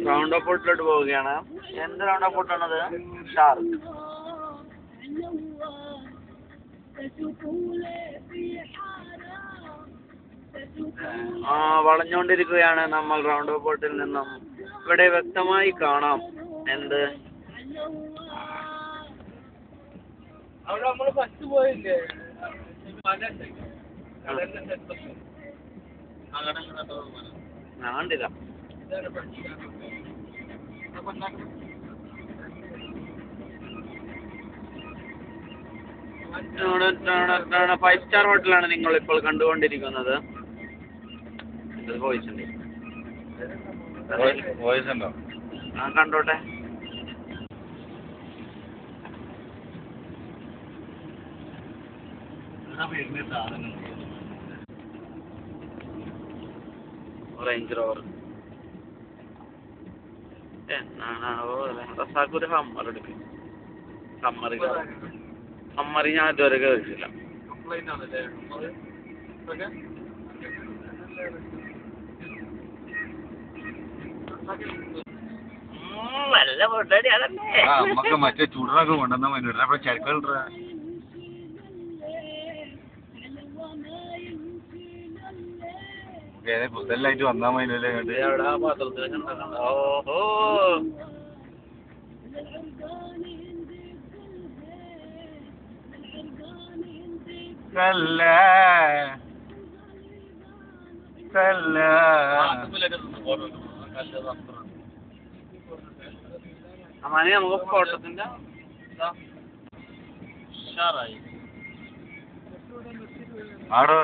Round of ഫോർട്ടിലോട്ട് പോവുകയാണ്. എന്ത് round of ഫോർട്ടാണത്? Shark. വളഞ്ഞുകൊണ്ടിരിക്കുകയാണ് നമ്മൾ റൗണ്ട് ഓഫ് ഫോർട്ടിൽ നിന്നും. ഇവിടെ വ്യക്തമായി കാണാം എന്ത് അവിടെ നമ്മൾ ഫസ്റ്റ് പോയില്ലേ? ഞാൻ കണ്ടില്ല. ഫൈവ് സ്റ്റാർ ഹോട്ടലാണ് നിങ്ങൾ ഇപ്പോൾ കണ്ടുകൊണ്ടിരിക്കുന്നത്. വോയിസ് ഉണ്ട്. വോയിസ് ഉണ്ടോ? ആ കണ്ടോട്ടെ. റേഞ്ച് റോവർ എന്നാണാവോ? റസാഖൊരു ഹമ്മർ എടുക്കും. ഹമ്മറി ഞാൻ ഇതുവരെ കേട്ടിട്ടില്ല. നല്ല പൊട്ടടി അതല്ലേ. നമുക്ക് മറ്റേ ചൂടനൊക്കെ കൊണ്ടുവന്നാ മതി. ചരക്കുകൾ പുത്തലായിട്ട് വന്നാ മതിയല്ലേ. എവിടെ പാത്രത്തിൽ ഓഹോ അമ്മാനെ നമുക്ക് ഫോട്ടോത്തിന്റെ ആടോ